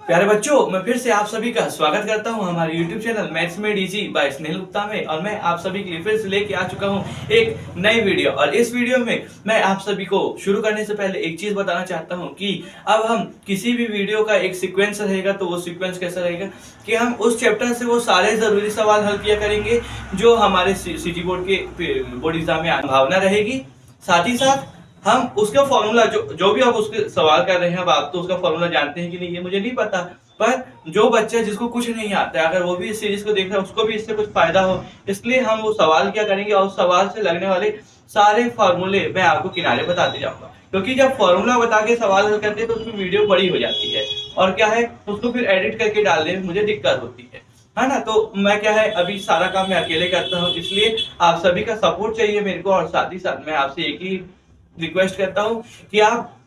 प्यारे बच्चों, मैं फिर से आप सभी का स्वागत करता हूं हमारे YouTube channel Maths Made Easy by Snehal Gupta में। और मैं आप सभी के लिए फिर से लेके आ चुका हूं एक नई वीडियो। और इस वीडियो में मैं आप सभी को शुरू करने से पहले एक चीज बताना चाहता हूं कि अब हम किसी भी वीडियो का एक सीक्वेंस रहेगा, तो वो सीक्वेंस कैसा रहेगा कि हम उस चैप्टर से वो सारे जरूरी सवाल हल किया करेंगे जो हमारे सीजी बोर्ड के बोर्ड एग्जाम में संभावना रहेगी। साथ ही साथ हम उसका फॉर्मूला जो भी आप उसके सवाल कर रहे हैं, अब आप तो उसका फॉर्मूला जानते हैं कि नहीं ये मुझे नहीं पता, पर जो बच्चा जिसको कुछ नहीं आता है, अगर वो भी इस सीरीज को देख रहा है, उसको भी इससे कुछ फायदा हो, इसलिए हम वो सवाल क्या करेंगे और उस सवाल से लगने वाले सारे फॉर्मूले मैं आपको किनारे बताते जाऊंगा। क्योंकि जब फॉर्मूला बता के सवाल हल करते हैं तो उसमें वीडियो बड़ी हो जाती है और क्या है, उसको फिर एडिट करके डालने में मुझे दिक्कत होती है ना। तो मैं क्या है, अभी सारा काम मैं अकेले करता हूँ, इसलिए आप सभी का सपोर्ट चाहिए मेरे को। और साथ ही साथ मैं आपसे एक ही रिक्वेस्ट करता हूं कि आप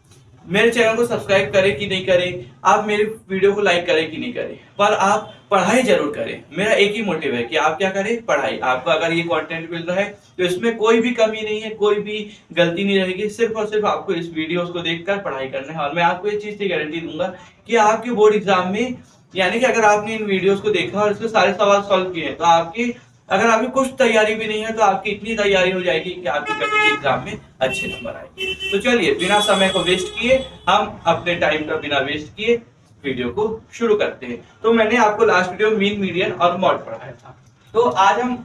मेरे चैनल को सब्सक्राइब करें कि नहीं करें, आप मेरे वीडियो को लाइक करें कि नहीं करें, पर आप पढ़ाई जरूर करें। मेरा एक ही मोटिव है कि आप क्या करें, पढ़ाई। आपको अगर ये कंटेंट मिल रहा है तो इसमें कोई भी कमी नहीं है, कोई भी गलती नहीं रहेगी, सिर्फ और सिर्फ आपको इस वीडियोस को देखकर पढ़ाई करना है। और मैं आपको ये चीज की गारंटी दूंगा कि आपके बोर्ड एग्जाम में, यानी कि अगर आपने इन वीडियोस को देखा और इसके सारे सवाल सॉल्व किए तो आपकी, अगर आपकी कुछ तैयारी भी नहीं है तो आपकी इतनी तैयारी हो जाएगी कि आपके गणित के एग्जाम में अच्छे नंबर आएंगे। तो चलिए बिना समय को वेस्ट किए, हम अपने टाइम का बिना वेस्ट किए वीडियो को शुरू करते हैं। तो मैंने आपको लास्ट वीडियो मीन, मीडियन और मॉड पढ़ाया था। तो आज हम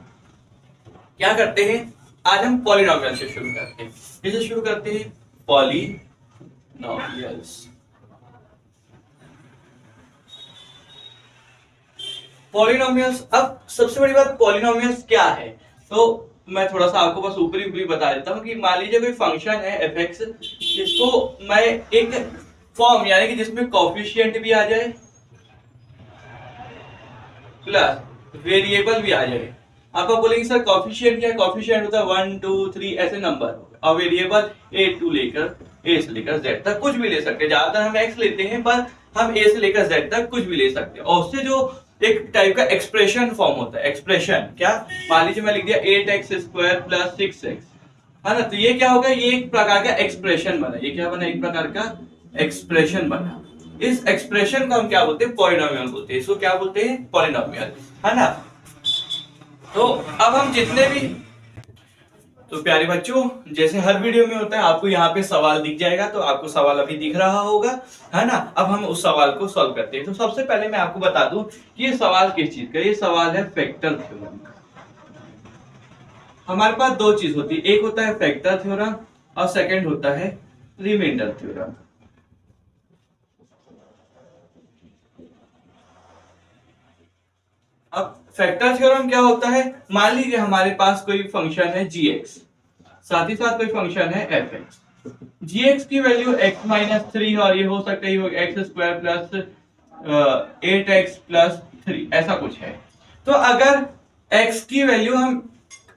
क्या करते हैं, आज हम पॉलिनोमियल से शुरू करते हैं। इसे शुरू करते हैं पॉलिनोमियल्स। पॉलिनोमियल्स, अब सबसे बड़ी बात पॉलिनोमियल्स क्या है, तो मैं थोड़ा सा आपको बस ऊपरी ऊपरी बता देता हूँ कि मान लीजिए कोई फंक्शन है f(x), इसको मैं एक फॉर्म, यानी कि जिसमें कोफिशिएंट भी आ जाए प्लस वेरिएबल भी आ जाए। आपको बोलेंगे सर कोफिशिएंट क्या है, कोफिशिएंट होता है 1 2 3 ऐसे नंबर, और वेरिएबल a से लेकर z तक कुछ भी ले सकते हैं। ज्यादातर हम x लेते हैं, पर हम a से लेकर z तक कुछ भी ले सकते हैं। और उससे जो एक टाइप का एक्सप्रेशन फॉर्म होता है, एक्सप्रेशन क्या, मान लीजिए मैं लिख दिया 8x² + 6x, है ना, तो ये क्या होगा, ये एक प्रकार का एक्सप्रेशन बना। ये क्या बना, एक प्रकार का एक्सप्रेशन बना। इस एक्सप्रेशन को हम क्या बोलते हैं, पॉलिनोमियल बोलते हैं। इसको क्या बोलते हैं, पॉलिनोमियल, है ना। तो अब हम जितने भी, तो प्यारे बच्चों, जैसे हर वीडियो में होता है, आपको यहाँ पे सवाल दिख जाएगा, तो आपको सवाल अभी दिख रहा होगा, है ना। अब हम उस सवाल को सॉल्व करते हैं। तो सबसे पहले मैं आपको बता दूं कि ये सवाल किस चीज का, ये सवाल है फैक्टर थ्योरम का। हमारे पास दो चीज होती है, एक होता है फैक्टर थ्योरम और सेकंड होता है रिमाइंडर थ्योरम। अब फैक्टर थ्योरम क्या होता है, मान लीजिए हमारे पास कोई फंक्शन है gx, साथ ही साथ कोई फंक्शन है fx। gx की वैल्यू x - 3 और ये हो सकता है x² + 8x + 3 ऐसा कुछ है। तो अगर x की वैल्यू, हम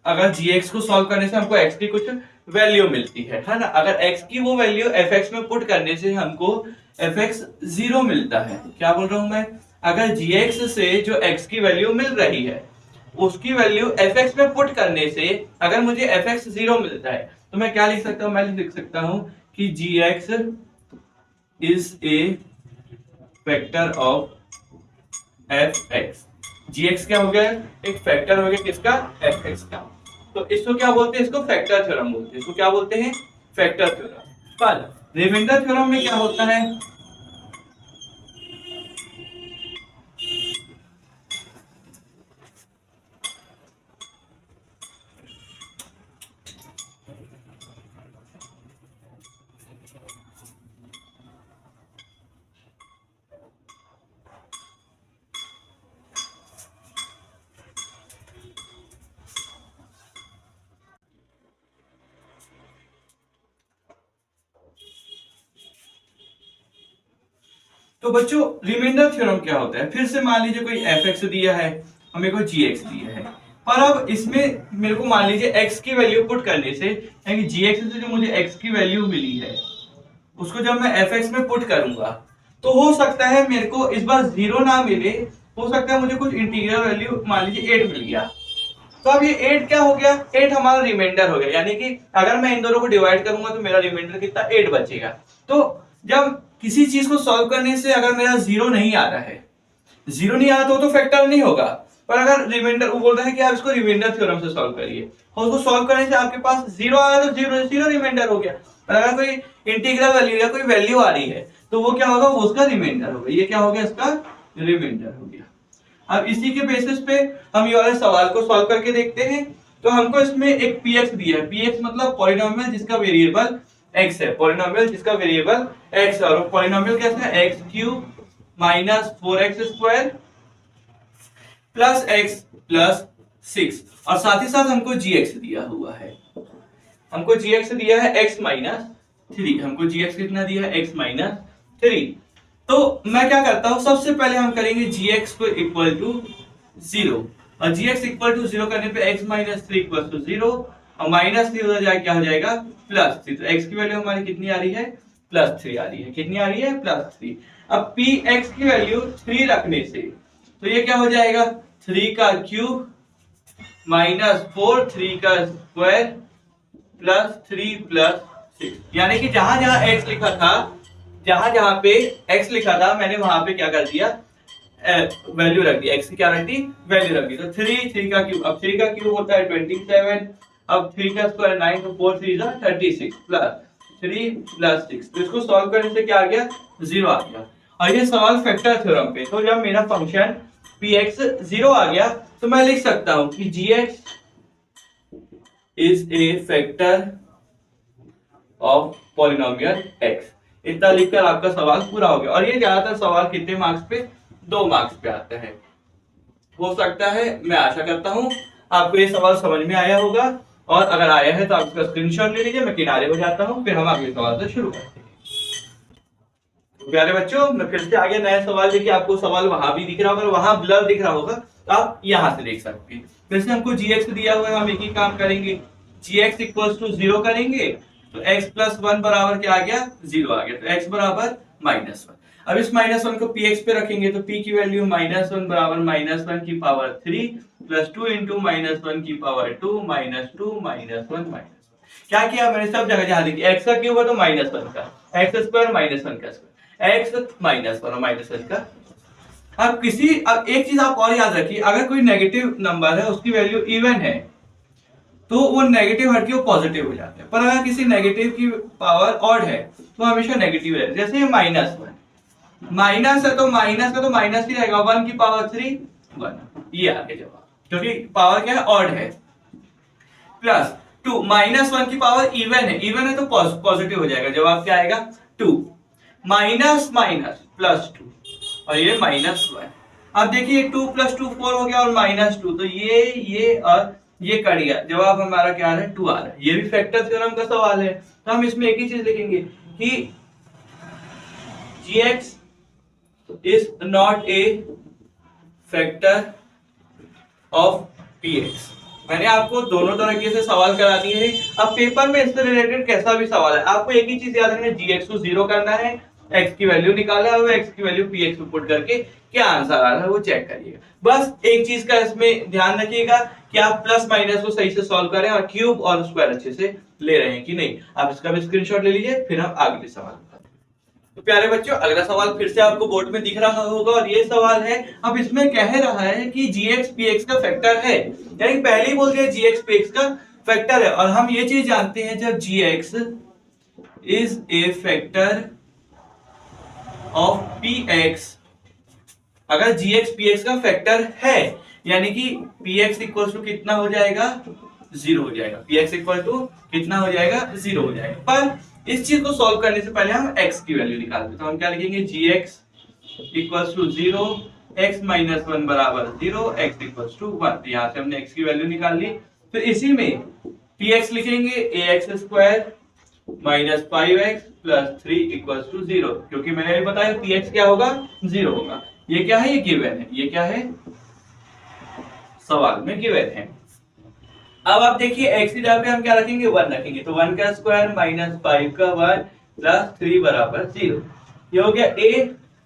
अगर gx को सॉल्व करने से हमको x की कुछ वैल्यू मिलती है ना। अगर x की वो वैल्यू fx में पुट करने से हमको fx 0 मिलता है। क्या बोल रहा हूं मैं, अगर gx से जो x की वैल्यू मिल रही है उसकी वैल्यू fx में पुट करने से अगर मुझे fx 0 मिलता है, तो मैं क्या लिख सकता हूं, मैं लिख सकता हूं कि gx is a factor of fx। gx क्या हो गया, एक फैक्टर हो गया किसका, fx का। तो इसको क्या बोलते हैं, इसको फैक्टर थ्योरम बोलते हैं। इसको क्या बोलते हैं, फैक्टर थ्योरम। पर रिमाइंडर थ्योरम में क्या होता है, तो बच्चों रिमाइंडर थ्योरम क्या होता है, फिर से मान लीजिए कोई fx दिया है और मेरे को gx दिया है, पर अब इसमें मेरे को मान लीजिए x की वैल्यू पुट करने से, यानी gx से जो मुझे x की वैल्यू मिली है उसको जब मैं fx में पुट करूंगा, तो हो सकता है मेरे को इस बार 0 ना मिले, हो सकता है मुझे कुछ इंटीग्रल वैल्यू मान लीजिए 8 मिल गया। तो अब ये 8 क्या हो गया, 8 हमारा रिमाइंडर हो गया, यानी कि अगर मैं इन दोनों को डिवाइड करूंगा तो मेरा रिमाइंडर कितना, 8 बचेगा। तो जब किसी चीज को सॉल्व करने से अगर मेरा जीरो नहीं आ रहा है, जीरो नहीं आ रहा तो फैक्टर नहीं होगा, पर अगर रिमाइंडर, वो बोल रहा है कि आप इसको रिमाइंडर थ्योरम से सॉल्व करिए, और उसको सॉल्व करने से आपके पास जीरो आ रहा है तो जीरो जीरो रिमाइंडर हो गया। और अगर कोई इंटीग्रल वैल्यू या कोई वैल्यू आ रही है तो वो क्या होगा, वो उसका रिमाइंडर होगा। ये क्या हो गया, इसका रिमाइंडर हो गया। अब इसी के बेसिस पे हम ये वाले सवाल को सॉल्व करके देखते हैं। तो हमको इसमें एक px दिया है, px मतलब पॉलिनोमियल जिसका वेरिएबल x है, पॉलिनोमियल जिसका वेरिएबल x है, और पॉलिनोमियल कैसा है, x cube minus 4x square plus x plus 6, और साथ ही साथ हमको gx दिया हुआ है, हमको gx दिया है x माइनस 3, हमको gx कितना दिया है, x माइनस 3। तो मैं क्या करता हूं, सबसे पहले हम करेंगे gx को इक्वल टू 0, और gx इक्वल टू 0 करने पे x माइनस 3 इक्वल टू 0, और माइनस 3 उधर जाए क्या हो जाएगा, प्लस 3। तो x की वैल्यू हमारी कितनी आ रही है, प्लस 3 आ रही है। कितनी आ रही है, प्लस 3। अब px की वैल्यू 3 रखने से तो ये क्या हो जाएगा, 3 का क्यूब माइनस 4, 3 का स्क्वायर प्लस 3 प्लस 6, यानी कि जहां जहां x लिखा था, जहां जहां पे x लिखा था मैंने वहां पे क्या कर दिया, वैल्यू रख दी, x की क्या रख दी, वैल्यू रख दी। तो 3 का क्यूब, अब 3 का क्यूब होता है 27, अब 3 का स्क्वायर 9, तो 4 3 जा 36 प्लस 3 प्लस 6। तो इसको सॉल्व करने से क्या आ गया, 0 आ गया। और ये सवाल फैक्टर थ्योरम पे, तो जब मेरा फंक्शन px 0 आ गया तो मैं लिख सकता हूं कि gx is a factor of polynomial x। इतना लिखकर आपका सवाल पूरा हो गया। और ये ज्यादातर सवाल कितने मार्क्स पे, 2 मार्क्स पे आता है। हो सकता है, मैं आशा करता हूं आपको ये सवाल समझ में आया होगा, और अगर आया है तो आप इसका स्क्रीनशॉट ले लीजिए, मैं किनारे हो जाता हूं, फिर हम अगले सवाल से शुरू करते हैं। प्यारे बच्चों, मैं फिर से आगे नया सवाल लेके, आपको सवाल वहां भी दिख रहा होगा, वहां ब्लर दिख रहा होगा, तो आप यहां से देख सकते हैं। फिर से हमको gx दिया हुआ है, हम एक ही काम करेंगे, gx इक्वल्स टू 0 करेंगे तो x प्लस 1 बराबर क्या आ गया, 0 आ गया। तो x बराबर -1। अब इस -1 को px पे रखेंगे तो p की वैल्यू -1 बराबर -1 की पावर 3 प्लस 2 इंटू -1 की पावर 2 -2 -1 क्या किया मैंने, सब जगह जहां लिखी, x का क्यूब है तो -1 का, x स्क्वायर -1 का स्क्वायर, x -1 और -1 का। अब एक चीज आप और याद रखिए, अगर कोई नेगेटिव नंबर है उसकी वैल्यू इवन है तो वो नेगेटिव हट के वो पॉजिटिव हो जाते हैं, पर अगर किसी नेगेटिव की पावर ऑड है तो हमेशा नेगेटिव है। जैसे -1 माइनस है तो माइनस का तो माइनस ही रहेगा, 1 की पावर 3 1, ये आ गया जवाब, क्योंकि पावर क्या है, ऑड है। प्लस 2 -1 की पावर इवन है तो पॉजिटिव हो जाएगा, जवाब क्या आएगा 2, माइनस माइनस प्लस 2, और ये -1। अब देखिए 2 + 2 4 हो गया, और -2, तो ये और ये कट गया, जवाब हमारा क्या आ रहा है, 2 आ रहा है। ये भी फैक्टर थ्योरम का सवाल है, तो हम इसमें एक ही चीज लिखेंगे कि gx is not a factor of px। मैंने आपको दोनों तरीके से सवाल करा दिए हैं। अब पेपर में इससे रिलेटेड कैसा भी सवाल है, आपको एक ही चीज याद रखना है, gx को 0 करना है, x की वैल्यू निकाला है, x की वैल्यू px में पुट करके क्या आंसर आ रहा है वो चेक करिएगा। बस एक चीज का इसमें ध्यान रखिएगा कि आप प्लस माइनस को सही से सॉल्व करें, और क्यूब और स्क्वायर अच्छे से ले रहे हैं कि नहीं। आप इसका भी स्क्रीनशॉट ले लीजिए, फिर हम अगले सवाल। तो प्यारे बच्चों, अगला सवाल फिर से आपको बोर्ड में दिख रहा होगा, और ये सवाल है, अब इसमें कह रहा है कि gx px का फैक्टर है, यानी पहले ही बोल दिया gx px का फैक्टर है। और हम ये चीज जानते हैं, जब gx is a factor of px, अगर gx px का फैक्टर है, यानी कि px इक्वल टू कितना हो जाएगा, 0 हो जाएगा। px इक्वल टू कितना हो जाएगा, 0 हो जाएगा। पर इस चीज को सॉल्व करने से पहले हम x की वैल्यू निकालते हैं, तो हम क्या लिखेंगे, gx इक्वल टू 0, x -1 बराबर 0, x इक्वल टू 1। यहाँ से हमने x की वैल्यू निकाल ली। फिर इसी में px लिखेंगे ax square -5x plus 3 equal to 0, क्योंकि मैंने अभी बताया px क्या होगा, 0 होगा। ये क्या है, ये गिवन है, ये क्या है, सवाल में गिवन है। अब आप देखिए x की जगह पे हम क्या रखेंगे, 1 रखेंगे, तो 1 का स्क्वायर -5 का 1 प्लस 3 बराबर 0। ये हो गया a,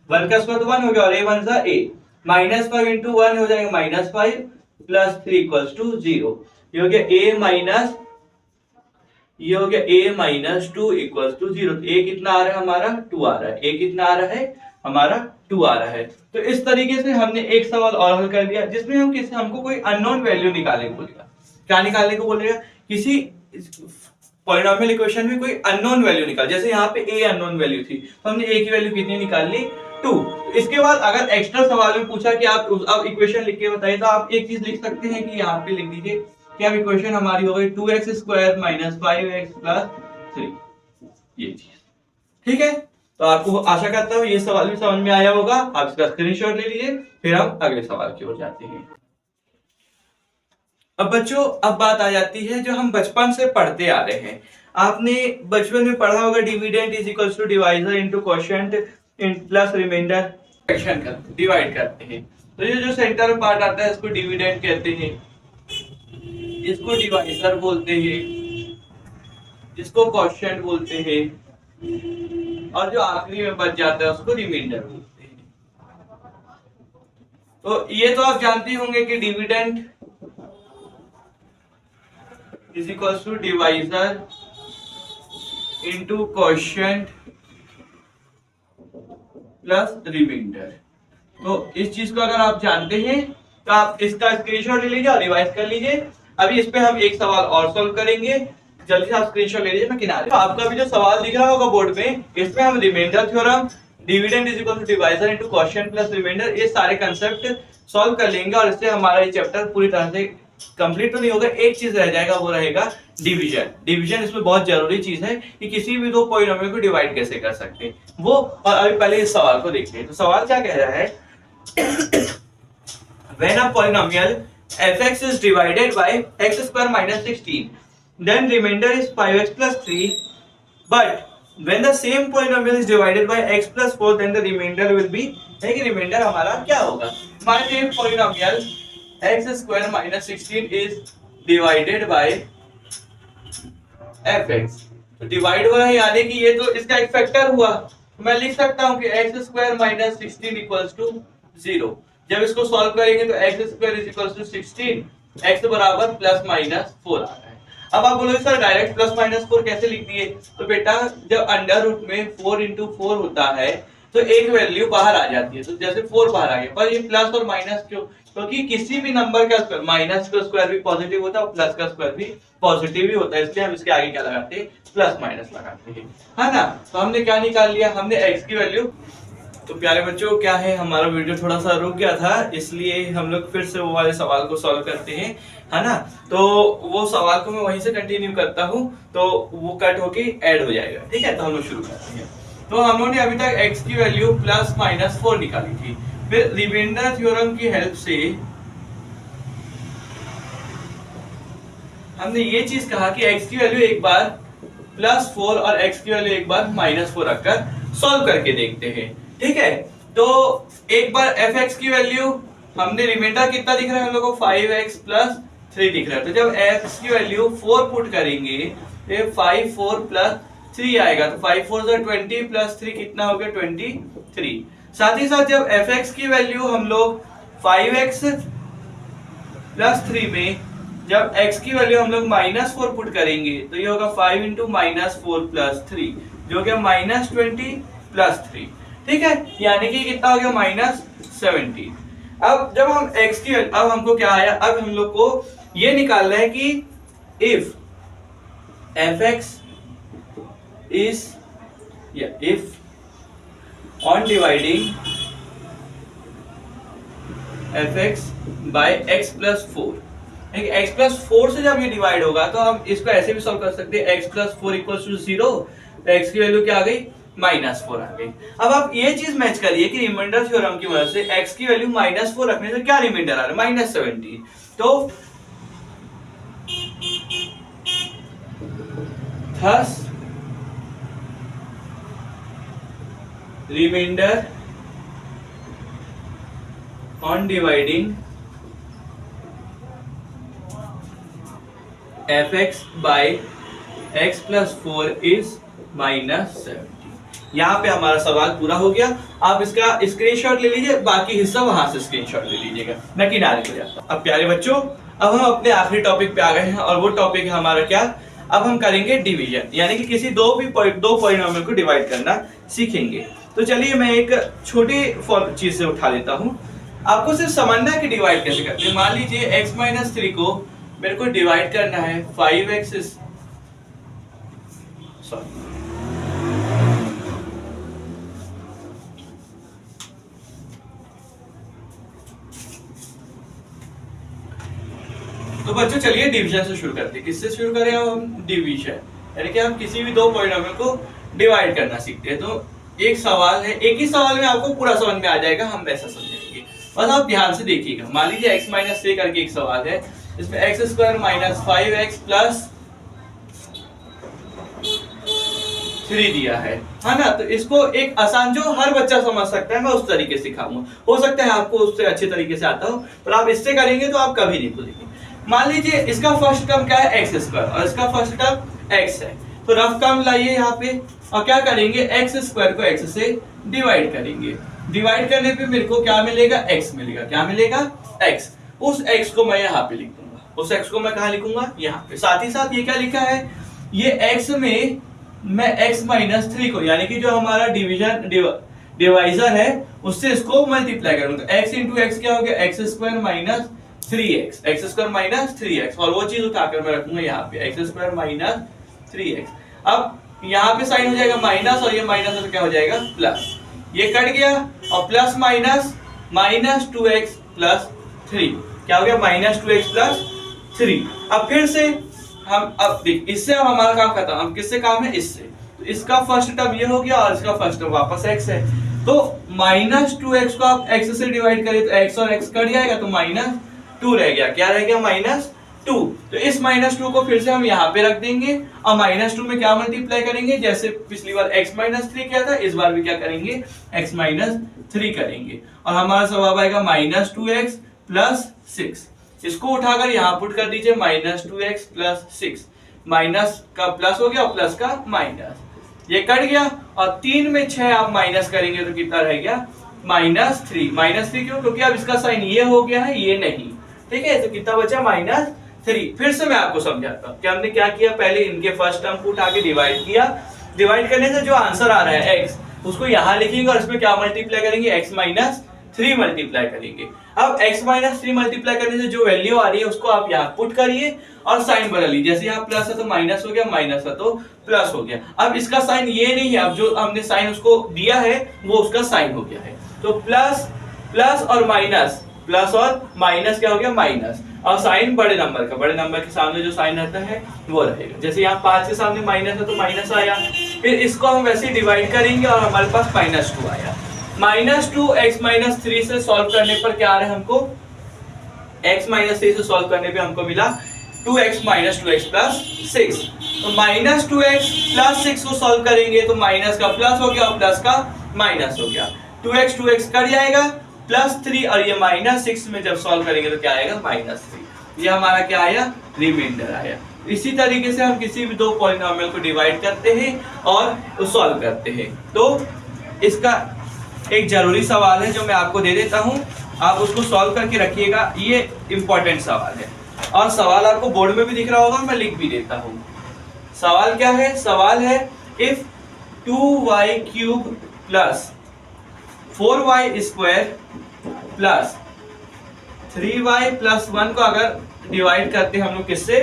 1 का स्क्वायर तो 1 हो गया, और a 1 सा a, -5 इंटू 1 हो जाएगा -5 प्लस 3 इक्वल टू 0। ये हो गया a माइनस ये हो गया a minus 2 equal to 0। a कितना आ रहा है हमारा 2 आ रहा है, a कितना आ रहा है हमारा 2 आ रहा है। तो इस तरीके से हमने एक सवाल और हल कर लिया जिसमें हमको कोई अननोन वैल्यू निकालने को बोलेगा। क्या निकालने को बोलेगा? किसी पॉलिनोमियल इक्वेशन में कोई अननोन वैल्यू निकाल। जैसे यहाँ पे a अननोन वैल्यू थी तो हमने a की वैल्यू कितनी निकाल ली 2। इसके बाद अगर एक्स्ट्रा सवाल में पूछा कि आप इक्वेशन लिख के बताइए तो आप एक चीज लिख सकते हैं कि यहाँ पे लिख दीजिए कि अब इक्वेशन हमारी हो गई 2x square minus 5x plus 3, ये चीज। ठीक है, तो आपको आशा करता हूँ ये सवाल भी समझ में आया होगा। आप इसका स्क्रीनशॉट ले लीजिए, फिर हम अगले सवाल की ओर जाते हैं। अब बच्चों, अब बात आ जाती है जो हम बचपन से पढ़ते आ रहे हैं। आपने बचपन में पढ़ा होगा dividend is equals to divisor into quotient plus remainder. Fraction करते, डिवाइड करते हैं, तो ये जो सेंटर पार्ट आता है इसको डिविडेंड कहते हैं, इसको डिवाइजर बोलते हैं, इसको क्वोशिएंट बोलते हैं, और जो आखिरी में बच जाता है उसको रिमाइंडर बोलते हैं। तो ये तो आप जानते होंगे कि dividend is equals to divisor into quotient plus remainder. तो इस चीज को अगर आप जानते हैं तो आप इसका स्क्रीनशॉट ले लीजिए और रिवाइज कर लीजिए। अभी इस पे हम एक सवाल और सॉल्व करेंगे, जल्दी से आप स्क्रीनशॉट ले लीजिए, मैं किनारे। तो आपका भी जो सवाल दिख रहा होगा बोर्ड पे, इसमें हम remainder theorem, dividend is equal to divisor into quotient plus remainder, ये सारे कांसेप्ट सॉल्व कर लेंगे और इससे हमारा ये चैप्टर पूरी तरह से कंप्लीट तो नहीं होगा। एक चीज रह जाएगा, वो रहेगा डिवीजन। डिवीजन इसमें बहुत जरूरी चीज है कि किसी भी दो पॉलिनोमियल को डिवाइड कैसे कर सकते हैं वो। और अभी पहले इस सवाल को देखते हैं। तो सवाल क्या कह रहा है, when a polynomial fx is divided by x square minus 16, then remainder is 5x plus 3, but when the same polynomial is divided by x plus 4, then the remainder will be, है कि रिमाइंडर हमारा क्या होगा? मान लीजिए polynomial x square minus 16 is divided by fx, तो divide हो रहा है यानी कि ये तो इसका एक फैक्टर हुआ। मैं लिख सकता हूं कि x square minus 16 equals to 0। जब इसको सॉल्व करेंगे तो x square is equals to 16, x बराबर प्लस माइनस 4 आ रहा है। अब आप बोलोगे सर डायरेक्ट प्लस माइनस 4 कैसे लिख दिए? तो बेटा जब अंडर रूट में 4 इंटू 4 होता है तो एक वैल्यू बाहर आ जाती है, तो जैसे 4 बाहर आ गया, पर ये प्लस और माइनस क्यों? क्योंकि किसी भी नंबर का स्क्वायर, माइनस का स्क्वायर भी पॉजिटिव होता है और प्लस का स्क्वायर भी पॉजिटिव ही होता है, इसलिए हम इसके आगे क्या लगाते हैं? प्लस माइनस लगाते हैं, है ना। तो हमने क्या निकाल लिया? हमने x की वैल्यू। तो प्यारे बच्चों, क्या है, हमारा वीडियो थोड़ा सा रुक गया था, इसलिए हम लोग फिर से वो वाले सवाल को सॉल्व करते हैं, है ना। तो वो सवाल को मैं वहीं से कंटिन्यू करता हूँ, तो वो कट होके ऐड हो जाएगा, ठीक है। तो हम लोग शुरू करते हैं। तो हम लोगों ने अभी तक x की वैल्यू प्लस माइनस 4 निकाली थी, फिर रिमाइंडर थ्योरम की हेल्प से हमने ये चीज कहा कि x की वैल्यू एक बार प्लस 4 और x की वैल्यू एक बार माइनस 4 रखकर सॉल्व करके देखते हैं, ठीक है। तो एक बार fx की वैल्यू हमने रिमाइंडर कितना दिख रहा है हम लोगों को? 5x प्लस 3 दिख रहा है। तो जब x की वैल्यू 4 पुट करेंगे तो 5 4 प्लस 3 आएगा, तो 5 4 से 20 प्लस 3 कितना हो गया? 23। साथ ही साथ जब fx की वैल्यू हम लोग 5x प्लस 3 में जब x की वैल्यू हम लोग माइनस 4 पुट करेंगे तो ये होगा 5 इंटू माइनस 4 प्लस 3, जो कि माइनस 20 प्लस 3, ठीक है। यानी कि कितना हो गया? माइनस 17। अब जब हम x की, अब हमको क्या आया? अब हम लोग को ये निकालना है कि if fx is, if on dividing fx by x plus 4, x plus 4 से जब ये डिवाइड होगा तो हम इसको ऐसे भी सॉल्व कर सकते हैं, x प्लस 4 इक्वल्स टू 0, तो x की वैल्यू क्या आ गई? माइनस 4 आ गई। अब आप ये चीज मैच करिए कि रिमाइंडर थ्योरम की मदद से x की वैल्यू माइनस 4 रखने से क्या रिमाइंडर आ रहा है? माइनस 17। तो thus remainder on dividing fx by x plus 4 is minus 17। यहाँ पे हमारा सवाल पूरा हो गया। आप इसका स्क्रीनशॉट ले लीजिए, बाकी हिस्सा वहां से स्क्रीनशॉट ले लीजिएगा, मैं किनारे पे जाता हूँ। अब प्यारे बच्चों, अब हम अपने आखिरी टॉपिक पे आ गए हैं और वो टॉपिक है हमारा क्या? अब हम करेंगे डिवीजन, यानी कि किसी दो पॉलिनोमियल को डिवाइड करना सीखेंगे। तो चलिए मैं एक छोटी चीज से उठा लेता हूँ। आपको सिर्फ समझना है कि डिवाइड कैसे करते हैं। मान लीजिए x-3 को मेरे को डिवाइड करना है 5x, तो बच्चों चलिए डिवीजन से शुरू करते हैं। किससे शुरू करें हम? डिवीजन, यानी कि हम किसी भी दो पॉलिनोमियल को डिवाइड करना सीखते हैं। तो एक सवाल है, एक ही सवाल में आपको पूरा समझ में आ जाएगा, हम वैसा समझेंगे, बस आप ध्यान से देखिएगा। मान लीजिए x-3 करके एक सवाल है, इसमें x² - 5x + 3 दिया है ना। तो इसको एक आसान, जो हर बच्चा समझ सकता है, मैं उस तरीके से सिखाऊंगा। हो सकता है आपको उससे अच्छे तरीके से आता हो, पर आप इससे करेंगे तो आप कभी नहीं भूलेंगे। मान लीजिए इसका फर्स्ट टर्म क्या है? x² और इसका फर्स्ट टर्म x है। तो रफ टर्म लाइए यहाँ पे और क्या करेंगे? x² को x से डिवाइड करेंगे। डिवाइड करने पे मेरे को क्या मिलेगा? x मिलेगा। क्या मिलेगा? x। उस x को मैं यहाँ पे लिख दूंगा। उस x को मैं कहाँ लिखूंगा? यहाँ पे। साथ ही साथ ये क्या लिखा है? ये x में मैं x-3 को, यानी कि जो हमारा डिवाइजर है, उससे इसको मल्टीप्लाई करूंगा। x × x क्या हो गया? x² - 3x, x² - 3x, और वो चीज उठाकर मैं रखूंगा यहाँ पे x² - 3x। अब यहाँ पे साइन हो जाएगा माइनस, और ये माइनस तो क्या हो जाएगा? प्लस। ये कट गया और प्लस माइनस -2x + 3 क्या हो गया? -2x + 3। अब फिर से हम, अब देख, इससे अब हमारा काम खत्म। अब किससे काम है? इससे। तो इसका फर्स्ट टर्म ये हो गया और इसका फर्स्ट टर्म वापस x है। तो -2x को आप x से डिवाइड करें तो x और x कट जाएगा, तो -2 रह गया। क्या रह गया? -2। तो इस -2 को फिर से हम यहाँ पे रख देंगे और -2 में क्या मल्टीप्लाई करेंगे? जैसे पिछली बार x-3 किया था, इस बार भी क्या करेंगे? x-3 करेंगे और हमारा जवाब आएगा -2x + 6। इसको उठाकर यहाँ पुट कर दीजिए, -2x + 6। माइनस का प्लस हो गया और प्लस का माइनस, ये कट गया और 3 में 6 आप माइनस करेंगे तो कितना रह गया? -3। -3 क्यों? क्योंकि अब इसका साइन ये हो गया है, ये नहीं। ठीक है, तो कितना बचा? -3। फिर से मैं आपको समझाता हूँ कि हमने क्या किया। पहले इनके फर्स्ट टर्म को उठा के डिवाइड किया। डिवाइड करने से जो आंसर आ रहा है x, उसको यहाँ लिखेंगे और इसमें क्या मल्टीप्लाई करेंगे? x-3 मल्टीप्लाई करेंगे। अब x-3 मल्टीप्लाई करने से जो वैल्यू आ रही है उसको आप यहाँ पुट करिए और साइन बदल लीजिए। जैसे यहाँ प्लस है तो माइनस हो गया, माइनस है तो प्लस हो गया। अब इसका साइन ये नहीं है, अब जो हमने साइन उसको दिया है वो उसका साइन हो गया है। तो प्लस और माइनस, प्लस और माइनस क्या हो गया? माइनस। और साइन बड़े नंबर का, बड़े नंबर के सामने जो साइन रहता है वो रहेगा। जैसे यहाँ 5 के सामने माइनस है तो माइनस आया। फिर इसको हम वैसे ही डिवाइड करेंगे और हमारे पास -2 आया। -2 x-3 से सॉल्व करने पर क्या आ रहा है हमको? x-3 से सॉल्व करने पे हमको मिला 2x - 2x + 6। तो -2x + 6 को सॉल्व करेंगे तो माइनस का प्लस हो गया और प्लस का माइनस हो गया। 2x कट जाएगा, +3 और ये -6 में जब सॉल्व करेंगे तो क्या आएगा? -3। ये हमारा क्या आया? रिमाइंडर आया। इसी तरीके से हम किसी भी दो पॉलिनोमियल को डिवाइड करते हैं और सॉल्व करते हैं। तो इसका एक जरूरी सवाल है जो मैं आपको दे देता हूं, आप उसको सॉल्व करके रखिएगा। ये इंपॉर्टेंट सवाल है और सवाल आपको बोर्ड में भी दिख रहा होगा, मैं लिख भी देता हूं। सवाल क्या है? सवाल है इफ 2y³ + 4y² + 3y + 1 को अगर डिवाइड करते हैं हम लोग किससे?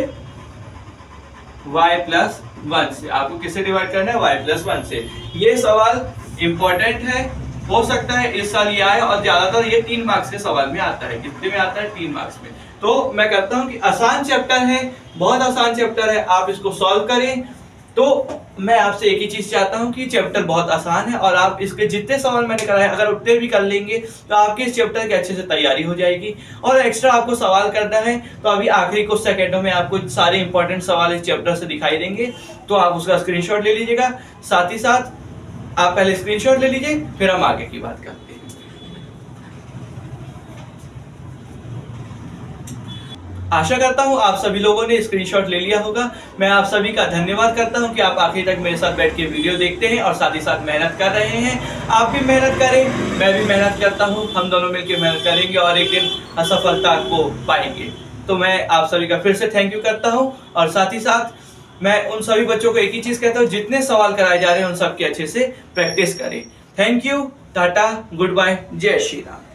y + 1 से। आपको किससे डिवाइड करना है? y + 1 से। ये सवाल इंपॉर्टेंट है, हो सकता है इस साल ये आए और ज्यादातर ये 3 मार्क्स के सवाल में आता है। कितने में आता है? 3 मार्क्स में। तो मैं कहता हूं कि आसान चैप्टर है, बहुत आसान चैप्टर है, आप इसको सॉल्व करें। तो मैं आपसे एक ही चीज चाहता हूं कि चैप्टर बहुत आसान है और आप इसके जितने सवाल मैंने कराए अगर उतने भी कर लेंगे तो आपके इस चैप्टर की अच्छे से तैयारी हो जाएगी। और एक्स्ट्रा आपको सवाल करना है तो अभी आखिरी कुछ सेकंडों में आपको सारे इंपॉर्टेंट सवाल इस चैप्टर से दिखाई देंगे, तो आप उसका स्क्रीनशॉट ले लीजिएगा। साथ ही साथ आप पहले स्क्रीनशॉट ले लीजिए, फिर हम आगे की बात करते हैं। आशा करता हूं आप सभी लोगों ने स्क्रीनशॉट ले लिया होगा। मैं आप सभी का धन्यवाद करता हूं कि आप आखिर तक मेरे साथ बैठ के वीडियो देखते हैं और साथ ही साथ मेहनत कर रहे हैं। आप भी मेहनत करें, मैं भी मेहनत करता हूं, हम दोनों मिलकर मेहनत करेंगे और एक दिन असफलता को पाएंगे। तो मैं आप सभी का फिर से थैंक यू करता हूं और साथ ही साथ मैं उन सभी बच्चों को एक ही चीज कहता हूँ, जितने सवाल कराए जा रहे हैं उन सब के अच्छे से प्रैक्टिस करें। Thank you, tata, goodbye, जय श्री राम।